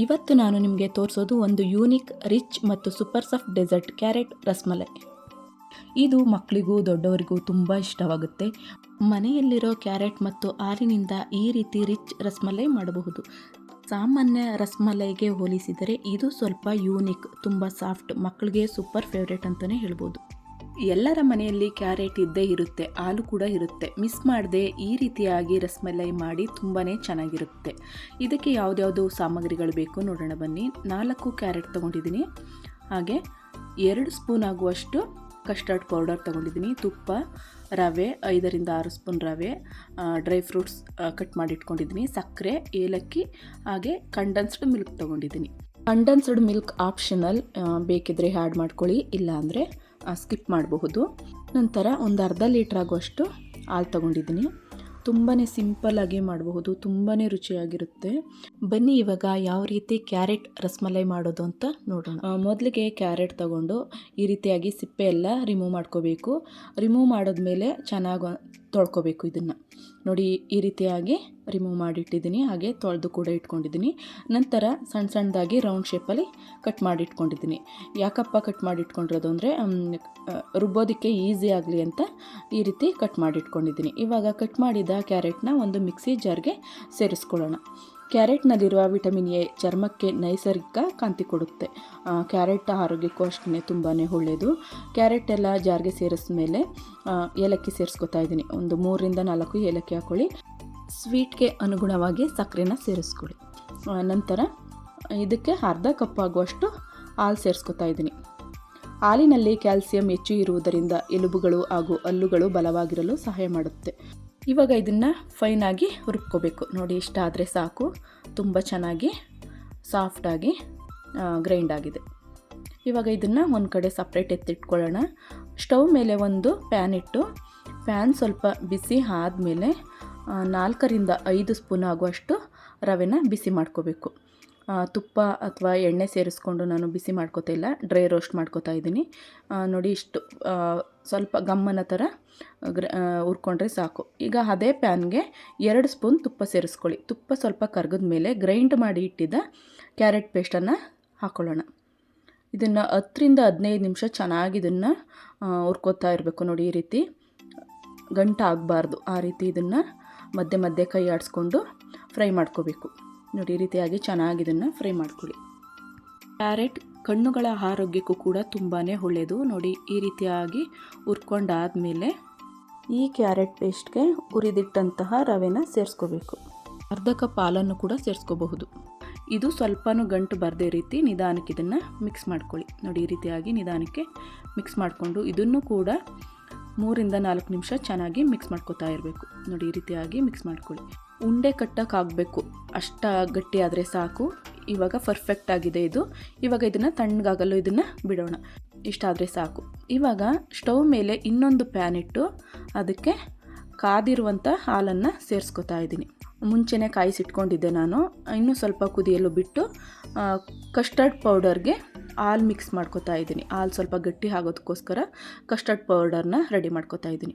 ಇವತ್ತು ನಾನು ನಿಮಗೆ ತೋರಿಸೋದು ಒಂದು ಯೂನಿಕ್ ರಿಚ್ ಮತ್ತು super soft dessert carrot rasmalai. ಇದು ಮಕ್ಕಳಿಗೂ ದೊಡ್ಡವರಿಗೂ ತುಂಬ ಇಷ್ಟವಾಗುತ್ತೆ. ಮನೆಯಲ್ಲಿರೋ ಕ್ಯಾರೆಟ್ ಮತ್ತು ಹಾಲಿನಿಂದ ಈ ರೀತಿ ರಿಚ್ ರಸ್ಮಲೈ ಮಾಡಬಹುದು. ಸಾಮಾನ್ಯ ರಸ್ಮಲೈಗೆ ಹೋಲಿಸಿದರೆ ಇದು ಸ್ವಲ್ಪ ಯೂನಿಕ್, ತುಂಬ ಸಾಫ್ಟ್, ಮಕ್ಕಳಿಗೆ ಸೂಪರ್ ಫೇವ್ರೇಟ್ ಅಂತಲೇ ಹೇಳ್ಬೋದು. ಎಲ್ಲರ ಮನೆಯಲ್ಲಿ ಕ್ಯಾರೆಟ್ ಇದ್ದೇ ಇರುತ್ತೆ, ಹಾಲು ಕೂಡ ಇರುತ್ತೆ. ಮಿಸ್ ಮಾಡದೆ ಈ ರೀತಿಯಾಗಿ ರಸ್ಮಲೈ ಮಾಡಿ ತುಂಬಾ ಚೆನ್ನಾಗಿರುತ್ತೆ. ಇದಕ್ಕೆ ಯಾವುದ್ಯಾವುದು ಸಾಮಗ್ರಿಗಳು ಬೇಕು ನೋಡೋಣ ಬನ್ನಿ. 4 ಕ್ಯಾರೆಟ್ ತೊಗೊಂಡಿದ್ದೀನಿ, ಹಾಗೆ 2 ಸ್ಪೂನ್ ಆಗುವಷ್ಟು ಕಸ್ಟರ್ಡ್ ಪೌಡರ್ ತೊಗೊಂಡಿದ್ದೀನಿ, ತುಪ್ಪ, ರವೆ 5ರಿಂದ 6 ಸ್ಪೂನ್ ರವೆ, ಡ್ರೈ ಫ್ರೂಟ್ಸ್ ಕಟ್ ಮಾಡಿ ಇಟ್ಕೊಂಡಿದ್ದೀನಿ, ಸಕ್ಕರೆ, ಏಲಕ್ಕಿ, ಹಾಗೆ ಕಂಡೆನ್ಸ್ಡ್ ಮಿಲ್ಕ್ ತೊಗೊಂಡಿದ್ದೀನಿ. ಕಂಡೆನ್ಸ್ಡ್ ಮಿಲ್ಕ್ ಆಪ್ಷನಲ್, ಬೇಕಿದ್ರೆ ಆ್ಯಡ್ ಮಾಡ್ಕೊಳ್ಳಿ, ಇಲ್ಲಾಂದರೆ ಸ್ಕಿಪ್ ಮಾಡಬಹುದು. ನಂತರ ಒಂದು ಅರ್ಧ ಲೀಟ್ರ್ ಆಗುವಷ್ಟು ಹಾಲು ತೊಗೊಂಡಿದ್ದೀನಿ. ತುಂಬಾ ಸಿಂಪಲ್ಲಾಗಿ ಮಾಡಬಹುದು, ತುಂಬಾ ರುಚಿಯಾಗಿರುತ್ತೆ. ಬನ್ನಿ ಇವಾಗ ಯಾವ ರೀತಿ ಕ್ಯಾರೆಟ್ ರಸ್ಮಲೈ ಮಾಡೋದು ಅಂತ ನೋಡೋಣ. ಮೊದಲಿಗೆ ಕ್ಯಾರೆಟ್ ತಗೊಂಡು ಈ ರೀತಿಯಾಗಿ ಸಿಪ್ಪೆ ಎಲ್ಲ ರಿಮೂವ್ ಮಾಡ್ಕೋಬೇಕು. ರಿಮೂವ್ ಮಾಡಿದ್ಮೇಲೆ ಚೆನ್ನಾಗಿ ತೊಳ್ಕೊಬೇಕು. ಇದನ್ನು ನೋಡಿ, ಈ ರೀತಿಯಾಗಿ ರಿಮೂವ್ ಮಾಡಿಟ್ಟಿದ್ದೀನಿ, ಹಾಗೆ ತೊಳೆದು ಕೂಡ ಇಟ್ಕೊಂಡಿದ್ದೀನಿ. ನಂತರ ಸಣ್ಣ ಸಣ್ಣದಾಗಿ ರೌಂಡ್ ಶೇಪಲ್ಲಿ ಕಟ್ ಮಾಡಿ ಇಟ್ಕೊಂಡಿದ್ದೀನಿ. ಯಾಕಪ್ಪ ಕಟ್ ಮಾಡಿ ಇಟ್ಕೊಂಡಿರೋದು ಅಂದರೆ ರುಬ್ಬೋದಕ್ಕೆ ಈಸಿ ಆಗಲಿ ಅಂತ ಈ ರೀತಿ ಕಟ್ ಮಾಡಿ ಇಟ್ಕೊಂಡಿದ್ದೀನಿ. ಇವಾಗ ಕಟ್ ಮಾಡಿದ ಕ್ಯಾರೆಟ್ನ ಒಂದು ಮಿಕ್ಸಿ ಜಾರ್ಗೆ ಸೇರಿಸ್ಕೊಳ್ಳೋಣ. ಕ್ಯಾರೆಟ್ನಲ್ಲಿರುವ ವಿಟಮಿನ್ ಎ ಚರ್ಮಕ್ಕೆ ನೈಸರ್ಗಿಕ ಕಾಂತಿ ಕೊಡುತ್ತೆ. ಕ್ಯಾರೆಟ್ ಆರೋಗ್ಯಕ್ಕೂ ಅಷ್ಟೇ ತುಂಬಾ ಒಳ್ಳೆಯದು. ಕ್ಯಾರೆಟ್ ಎಲ್ಲ ಜಾರ್ಗೆ ಸೇರಿಸಿದ ಮೇಲೆ ಏಲಕ್ಕಿ ಸೇರಿಸ್ಕೊತಾ ಇದ್ದೀನಿ. ಒಂದು 3ರಿಂದ 4 ಏಲಕ್ಕಿ ಹಾಕ್ಕೊಳ್ಳಿ. ಸ್ವೀಟ್ಗೆ ಅನುಗುಣವಾಗಿ ಸಕ್ಕರೆನ ಸೇರಿಸ್ಕೊಳ್ಳಿ. ನಂತರ ಇದಕ್ಕೆ ಅರ್ಧ ಕಪ್ ಆಗುವಷ್ಟು ಹಾಲು ಸೇರಿಸ್ಕೊತಾ ಇದ್ದೀನಿ. ಹಾಲಿನಲ್ಲಿ ಕ್ಯಾಲ್ಸಿಯಂ ಹೆಚ್ಚು ಇರುವುದರಿಂದ ಎಲುಬುಗಳು ಹಾಗೂ ಹಲ್ಲುಗಳು ಬಲವಾಗಿರಲು ಸಹಾಯ ಮಾಡುತ್ತೆ. ಇವಾಗ ಇದನ್ನು ಫೈನಾಗಿ ರುಬ್ಕೋಬೇಕು. ನೋಡಿ, ಇಷ್ಟ ಆದರೆ ಸಾಕು. ತುಂಬ ಚೆನ್ನಾಗಿ ಸಾಫ್ಟಾಗಿ ಗ್ರೈಂಡ್ ಆಗಿದೆ. ಇವಾಗ ಇದನ್ನು ಒಂದು ಕಡೆ ಸಪ್ರೇಟ್ ಎತ್ತಿಟ್ಕೊಳ್ಳೋಣ. ಸ್ಟವ್ ಮೇಲೆ ಒಂದು ಪ್ಯಾನ್ ಇಟ್ಟು, ಪ್ಯಾನ್ ಸ್ವಲ್ಪ ಬಿಸಿ ಆದಮೇಲೆ 4ರಿಂದ 5 ಸ್ಪೂನ್ ಆಗುವಷ್ಟು ರವೆನ ಬಿಸಿ ಮಾಡ್ಕೋಬೇಕು. ತುಪ್ಪ ಅಥವಾ ಎಣ್ಣೆ ಸೇರಿಸ್ಕೊಂಡು ನಾನು ಬಿಸಿ ಮಾಡ್ಕೋತಾ ಇಲ್ಲ, ಡ್ರೈ ರೋಸ್ಟ್ ಮಾಡ್ಕೋತಾ ಇದ್ದೀನಿ. ನೋಡಿ, ಇಷ್ಟು ಸ್ವಲ್ಪ ಗಮ್ಮನ ಥರ ಹುರ್ಕೊಂಡ್ರೆ ಸಾಕು. ಈಗ ಅದೇ ಪ್ಯಾನ್ಗೆ 2 ಸ್ಪೂನ್ ತುಪ್ಪ ಸೇರಿಸ್ಕೊಳ್ಳಿ. ತುಪ್ಪ ಸ್ವಲ್ಪ ಕರಗಿದ ಮೇಲೆ ಗ್ರೈಂಡ್ ಮಾಡಿ ಇಟ್ಟಿದ್ದ ಕ್ಯಾರೆಟ್ ಪೇಸ್ಟನ್ನು ಹಾಕ್ಕೊಳ್ಳೋಣ. ಇದನ್ನು 10ರಿಂದ 15 ನಿಮಿಷ ಚೆನ್ನಾಗಿ ಇದನ್ನು ಹುರ್ಕೋತಾ ಇರಬೇಕು. ನೋಡಿ, ಈ ರೀತಿ ಗಂಟು ಆಗಬಾರ್ದು, ಆ ರೀತಿ ಇದನ್ನು ಮಧ್ಯೆ ಮಧ್ಯೆ ಕೈ ಆಡಿಸ್ಕೊಂಡು ಫ್ರೈ ಮಾಡ್ಕೋಬೇಕು. ನೋಡಿ, ಈ ರೀತಿಯಾಗಿ ಚೆನ್ನಾಗಿ ಇದನ್ನು ಫ್ರೈ ಮಾಡ್ಕೊಳ್ಳಿ. ಕ್ಯಾರೆಟ್ ಕಣ್ಣುಗಳ ಆರೋಗ್ಯಕ್ಕೂ ಕೂಡ ತುಂಬಾ ಒಳ್ಳೆಯದು. ನೋಡಿ, ಈ ರೀತಿಯಾಗಿ ಹುರ್ಕೊಂಡಾದಮೇಲೆ ಈ ಕ್ಯಾರೆಟ್ ಪೇಸ್ಟ್ಗೆ ಹುರಿದಿಟ್ಟಂತಹ ರವೆನ ಸೇರಿಸ್ಕೋಬೇಕು. ಅರ್ಧ ಕಪ್ ಹಾಲನ್ನು ಕೂಡ ಸೇರಿಸ್ಕೋಬಹುದು. ಇದು ಸ್ವಲ್ಪನೂ ಗಂಟು ಬರದೇ ರೀತಿ ನಿಧಾನಕ್ಕೆ ಇದನ್ನು ಮಿಕ್ಸ್ ಮಾಡ್ಕೊಳ್ಳಿ. ನೋಡಿ, ಈ ರೀತಿಯಾಗಿ ನಿಧಾನಕ್ಕೆ ಮಿಕ್ಸ್ ಮಾಡಿಕೊಂಡು ಇದನ್ನು ಕೂಡ 3ರಿಂದ 4 ನಿಮಿಷ ಚೆನ್ನಾಗಿ ಮಿಕ್ಸ್ ಮಾಡ್ಕೋತಾ ಇರಬೇಕು. ನೋಡಿ, ಈ ರೀತಿಯಾಗಿ ಮಿಕ್ಸ್ ಮಾಡ್ಕೊಳ್ಳಿ. ಉಂಡೆ ಕಟ್ಟೋಕ್ಕಾಗಬೇಕು, ಅಷ್ಟ ಗಟ್ಟಿ ಆದರೆ ಸಾಕು. ಇವಾಗ ಪರ್ಫೆಕ್ಟ್ ಆಗಿದೆ ಇದು. ಇವಾಗ ಇದನ್ನು ತಣ್ಣಗಾಗಲು ಇದನ್ನು ಬಿಡೋಣ. ಇಷ್ಟಾದರೆ ಸಾಕು. ಇವಾಗ ಸ್ಟವ್ ಮೇಲೆ ಇನ್ನೊಂದು ಪ್ಯಾನ್ ಇಟ್ಟು ಅದಕ್ಕೆ ಕಾದಿರುವಂಥ ಹಾಲನ್ನು ಸೇರಿಸ್ಕೊತಾ ಇದ್ದೀನಿ. ಮುಂಚೆನೇ ಕಾಯಿಸಿಟ್ಕೊಂಡಿದ್ದೆ ನಾನು. ಇನ್ನೂ ಸ್ವಲ್ಪ ಕುದಿಯಲು ಬಿಟ್ಟು ಕಸ್ಟರ್ಡ್ ಪೌಡರ್ಗೆ ಹಾಲು ಮಿಕ್ಸ್ ಮಾಡ್ಕೋತಾ ಇದ್ದೀನಿ. ಹಾಲು ಸ್ವಲ್ಪ ಗಟ್ಟಿ ಆಗೋದಕ್ಕೋಸ್ಕರ ಕಸ್ಟರ್ಡ್ ಪೌಡರ್ನ ರೆಡಿ ಮಾಡ್ಕೋತಾ ಇದ್ದೀನಿ.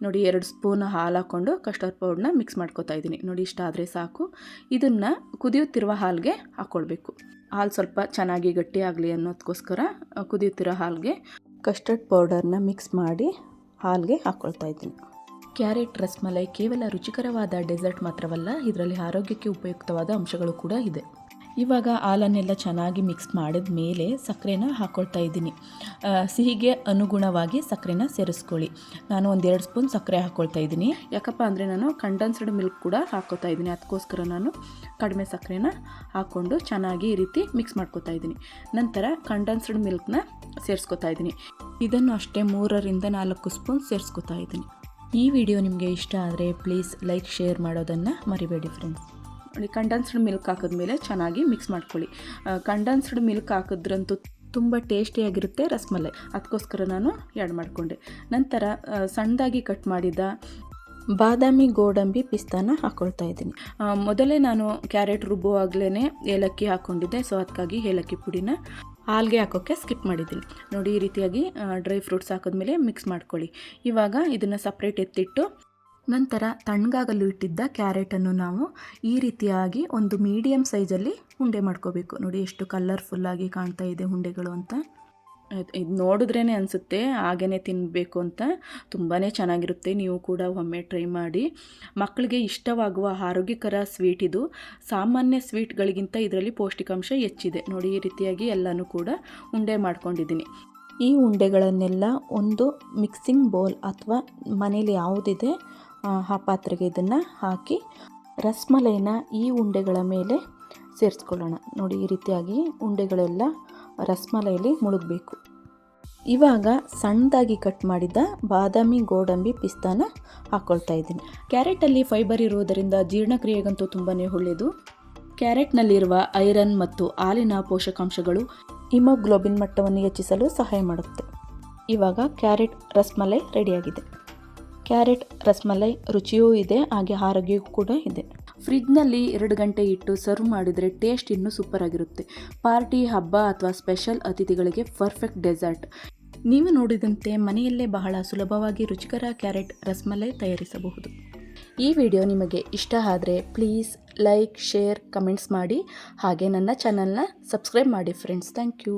ನೋಡಿ, 2 ಸ್ಪೂನ್ ಹಾಲು ಹಾಕ್ಕೊಂಡು ಕಸ್ಟರ್ಡ್ ಪೌಡರ್ನ ಮಿಕ್ಸ್ ಮಾಡ್ಕೋತಾ ಇದ್ದೀನಿ. ನೋಡಿ, ಇಷ್ಟ ಆದರೆ ಸಾಕು. ಇದನ್ನು ಕುದಿಯುತ್ತಿರುವ ಹಾಲಿಗೆ ಹಾಕ್ಕೊಳ್ಬೇಕು. ಹಾಲು ಸ್ವಲ್ಪ ಚೆನ್ನಾಗಿ ಗಟ್ಟಿ ಆಗಲಿ ಅನ್ನೋದಕ್ಕೋಸ್ಕರ ಕುದಿಯುತ್ತಿರೋ ಹಾಲಿಗೆ ಕಸ್ಟರ್ಡ್ ಪೌಡರ್ನ ಮಿಕ್ಸ್ ಮಾಡಿ ಹಾಲಿಗೆ ಹಾಕ್ಕೊಳ್ತಾ ಇದ್ದೀನಿ. ಕ್ಯಾರೆಟ್ ರಸ್ಮಲೈ ಕೇವಲ ರುಚಿಕರವಾದ ಡೆಸರ್ಟ್ ಮಾತ್ರವಲ್ಲ, ಇದರಲ್ಲಿ ಆರೋಗ್ಯಕ್ಕೆ ಉಪಯುಕ್ತವಾದ ಅಂಶಗಳು ಕೂಡ ಇದೆ. ಇವಾಗ ಹಾಲನ್ನೆಲ್ಲ ಚೆನ್ನಾಗಿ ಮಿಕ್ಸ್ ಮಾಡಿದ ಮೇಲೆ ಸಕ್ಕರೆನ ಹಾಕ್ಕೊಳ್ತಾ ಇದ್ದೀನಿ. ಸಿಹಿಗೆ ಅನುಗುಣವಾಗಿ ಸಕ್ಕರೆನ ಸೇರಿಸ್ಕೊಳ್ಳಿ. ನಾನು 2 ಸ್ಪೂನ್ ಸಕ್ಕರೆ ಹಾಕ್ಕೊಳ್ತಾ ಇದ್ದೀನಿ. ಯಾಕಪ್ಪ ಅಂದರೆ ನಾನು ಕಂಡೆನ್ಸ್ಡ್ ಮಿಲ್ಕ್ ಕೂಡ ಹಾಕ್ಕೋತಾ ಇದ್ದೀನಿ, ಅದಕ್ಕೋಸ್ಕರ ನಾನು ಕಡಿಮೆ ಸಕ್ಕರೆನ ಹಾಕ್ಕೊಂಡು ಚೆನ್ನಾಗಿ ಈ ರೀತಿ ಮಿಕ್ಸ್ ಮಾಡ್ಕೋತಾ ಇದ್ದೀನಿ. ನಂತರ ಕಂಡೆನ್ಸ್ಡ್ ಮಿಲ್ಕ್ನ ಸೇರಿಸ್ಕೋತಾ ಇದ್ದೀನಿ. ಇದನ್ನು ಅಷ್ಟೇ 3ರಿಂದ 4 ಸ್ಪೂನ್ ಸೇರಿಸ್ಕೋತಾ ಇದ್ದೀನಿ. ಈ ವಿಡಿಯೋ ನಿಮಗೆ ಇಷ್ಟ ಆದರೆ ಪ್ಲೀಸ್ ಲೈಕ್, ಶೇರ್ ಮಾಡೋದನ್ನು ಮರಿಬೇಡಿ ಫ್ರೆಂಡ್ಸ್. ನೋಡಿ, ಕಂಡೆನ್ಸ್ಡ್ ಮಿಲ್ಕ್ ಹಾಕಿದ್ಮೇಲೆ ಚೆನ್ನಾಗಿ ಮಿಕ್ಸ್ ಮಾಡ್ಕೊಳ್ಳಿ. ಕಂಡೆನ್ಸ್ಡ್ ಮಿಲ್ಕ್ ಹಾಕಿದ್ರಂತೂ ತುಂಬ ಟೇಸ್ಟಿಯಾಗಿರುತ್ತೆ ರಸ್ಮಲೈ, ಅದಕ್ಕೋಸ್ಕರ ನಾನು ಆ್ಯಡ್ ಮಾಡಿಕೊಂಡೆ. ನಂತರ ಸಣ್ಣದಾಗಿ ಕಟ್ ಮಾಡಿದ ಬಾದಾಮಿ, ಗೋಡಂಬಿ, ಪಿಸ್ತಾನ ಹಾಕ್ಕೊಳ್ತಾ ಇದ್ದೀನಿ. ಮೊದಲೇ ನಾನು ಕ್ಯಾರೆಟ್ ರುಬ್ಬುವಾಗಲೇ ಏಲಕ್ಕಿ ಹಾಕ್ಕೊಂಡಿದ್ದೆ, ಸೊ ಅದಕ್ಕಾಗಿ ಏಲಕ್ಕಿ ಪುಡಿನ ಹಾಲಿಗೆ ಹಾಕೋಕ್ಕೆ ಸ್ಕಿಪ್ ಮಾಡಿದ್ದೀನಿ. ನೋಡಿ, ಈ ರೀತಿಯಾಗಿ ಡ್ರೈ ಫ್ರೂಟ್ಸ್ ಹಾಕಿದ್ಮೇಲೆ ಮಿಕ್ಸ್ ಮಾಡ್ಕೊಳ್ಳಿ. ಇವಾಗ ಇದನ್ನು ಸಪ್ರೇಟ್ ಎತ್ತಿಟ್ಟು ನಂತರ ತಣ್ಣಗಾಗಲು ಇಟ್ಟಿದ್ದ ಕ್ಯಾರೆಟನ್ನು ನಾವು ಈ ರೀತಿಯಾಗಿ ಒಂದು ಮೀಡಿಯಮ್ ಸೈಜಲ್ಲಿ ಉಂಡೆ ಮಾಡ್ಕೋಬೇಕು. ನೋಡಿ ಎಷ್ಟು ಕಲರ್ಫುಲ್ಲಾಗಿ ಕಾಣ್ತಾ ಇದೆ ಉಂಡೆಗಳು ಅಂತ. ಇದು ನೋಡಿದ್ರೇ ಅನಿಸುತ್ತೆ ಹಾಗೇ ತಿನ್ನಬೇಕು ಅಂತ. ತುಂಬಾ ಚೆನ್ನಾಗಿರುತ್ತೆ. ನೀವು ಕೂಡ ಒಮ್ಮೆ ಟ್ರೈ ಮಾಡಿ. ಮಕ್ಕಳಿಗೆ ಇಷ್ಟವಾಗುವ ಆರೋಗ್ಯಕರ ಸ್ವೀಟ್ ಇದು. ಸಾಮಾನ್ಯ ಸ್ವೀಟ್ಗಳಿಗಿಂತ ಇದರಲ್ಲಿ ಪೌಷ್ಟಿಕಾಂಶ ಹೆಚ್ಚಿದೆ. ನೋಡಿ ಈ ರೀತಿಯಾಗಿ ಎಲ್ಲನೂ ಕೂಡ ಉಂಡೆ ಮಾಡ್ಕೊಂಡಿದ್ದೀನಿ. ಈ ಉಂಡೆಗಳನ್ನೆಲ್ಲ ಒಂದು ಮಿಕ್ಸಿಂಗ್ ಬೌಲ್ ಅಥವಾ ಮನೇಲಿ ಯಾವುದಿದೆ ಆ ಪಾತ್ರೆಗೆ ಇದನ್ನು ಹಾಕಿ ರಸ್ಮಲೈನ ಈ ಉಂಡೆಗಳ ಮೇಲೆ ಸೇರಿಸ್ಕೊಳ್ಳೋಣ. ನೋಡಿ ಈ ರೀತಿಯಾಗಿ ಉಂಡೆಗಳೆಲ್ಲ ರಸ್ಮಲೈಲಿ ಮುಳುಗಬೇಕು. ಇವಾಗ ಸಣ್ಣದಾಗಿ ಕಟ್ ಮಾಡಿದ ಬಾದಾಮಿ, ಗೋಡಂಬಿ, ಪಿಸ್ತಾನ ಹಾಕ್ಕೊಳ್ತಾ ಇದ್ದೀನಿ. ಕ್ಯಾರೆಟಲ್ಲಿ ಫೈಬರ್ ಇರುವುದರಿಂದ ಜೀರ್ಣಕ್ರಿಯೆಗಂತೂ ತುಂಬಾ ಒಳ್ಳೆಯದು. ಕ್ಯಾರೆಟ್ನಲ್ಲಿರುವ ಐರನ್ ಮತ್ತು ಹಾಲಿನ ಪೋಷಕಾಂಶಗಳು ಹಿಮೋಗ್ಲೋಬಿನ್ ಮಟ್ಟವನ್ನು ಹೆಚ್ಚಿಸಲು ಸಹಾಯ ಮಾಡುತ್ತೆ. ಇವಾಗ ಕ್ಯಾರೆಟ್ ರಸ್ಮಲೈ ರೆಡಿಯಾಗಿದೆ. ಕ್ಯಾರೆಟ್ ರಸ್ಮಲೈ ರುಚಿಯೂ ಇದೆ, ಹಾಗೆ ಆರೋಗ್ಯವೂ ಕೂಡ ಇದೆ. ಫ್ರಿಜ್ನಲ್ಲಿ 2 ಗಂಟೆ ಇಟ್ಟು ಸರ್ವ್ ಮಾಡಿದರೆ ಟೇಸ್ಟ್ ಇನ್ನೂ ಸೂಪರ್ ಆಗಿರುತ್ತೆ. ಪಾರ್ಟಿ, ಹಬ್ಬ ಅಥವಾ ಸ್ಪೆಷಲ್ ಅತಿಥಿಗಳಿಗೆ ಪರ್ಫೆಕ್ಟ್ ಡೆಸರ್ಟ್. ನೀವು ನೋಡಿದಂತೆ ಮನೆಯಲ್ಲೇ ಬಹಳ ಸುಲಭವಾಗಿ ರುಚಿಕರ ಕ್ಯಾರೆಟ್ ರಸ್ಮಲೈ ತಯಾರಿಸಬಹುದು. ಈ ವಿಡಿಯೋ ನಿಮಗೆ ಇಷ್ಟ ಆದರೆ ಪ್ಲೀಸ್ ಲೈಕ್, ಶೇರ್, ಕಮೆಂಟ್ಸ್ ಮಾಡಿ. ಹಾಗೆ ನನ್ನ ಚಾನಲ್ನ ಸಬ್ಸ್ಕ್ರೈಬ್ ಮಾಡಿ ಫ್ರೆಂಡ್ಸ್. Thank you.